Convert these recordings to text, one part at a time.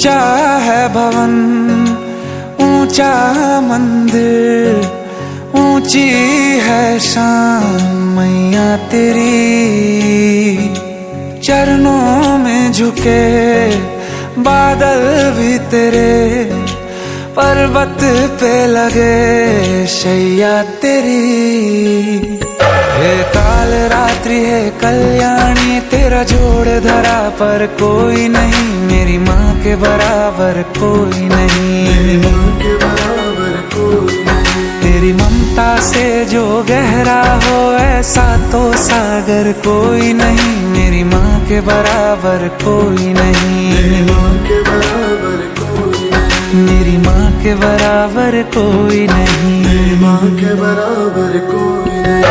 ऊंचा है भवन, ऊंचा मंदिर, ऊंची है शान मैया तेरी। चरणों में झुके बादल भी तेरे, पर्वत पे लगे शैया तेरी। हे काल रात्रि है कल्याणी, तेरा जोड़ धरा पर कोई नहीं, मेरी माँ के बराबर कोई नहीं, मेरी माँ के बराबर कोई नहीं। तेरी ममता से जो गहरा हो ऐसा तो सागर कोई नहीं, मेरी माँ के बराबर कोई नहीं, मेरी माँ के बराबर कोई नहीं, मेरी माँ के बराबर कोई नहीं, मेरी माँ के बराबर कोई नहीं।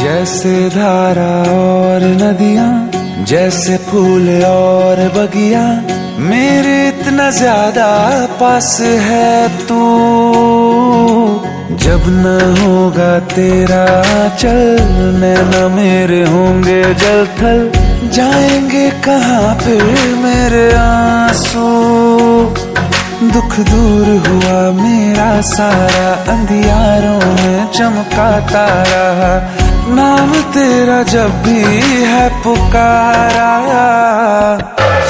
जैसे धारा और नदियाँ, जैसे फूल और बगिया, मेरे इतना ज्यादा पास है तू। जब न होगा तेरा चल, नैना मेरे होंगे जल थल, जाएंगे कहाँ फिर मेरे आंसू। दुख दूर हुआ मेरा सारा, अंधियारों में चमका तारा, नाम तेरा जब भी है पुकारा।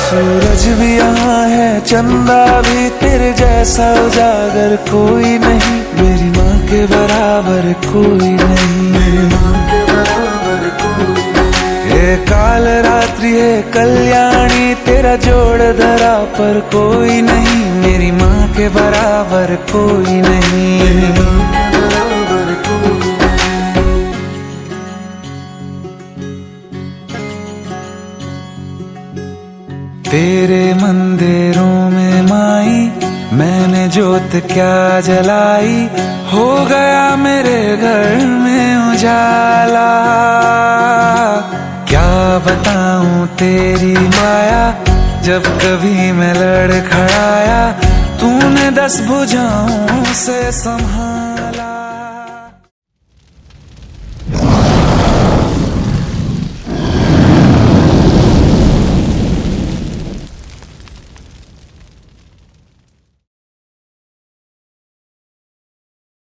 सूरज भी यहाँ है, चंदा भी, तेरे जैसा उजागर कोई नहीं, मेरी माँ के बराबर कोई नहीं, मेरी माँ के बराबर कोई नहीं। हे काल रात्रि है कल्याणी, तेरा जोड़ धरा पर कोई नहीं, मेरी माँ के बराबर कोई नहीं, मेरी माँ के बराबर कोई नहीं। तेरे मंदिरों में माई मैंने जोत क्या जलाई, हो गया मेरे घर में उजाला। क्या बताऊं तेरी माया, जब कभी मैं लड़खड़ाया, तूने 10 भुजाओं से संभाला।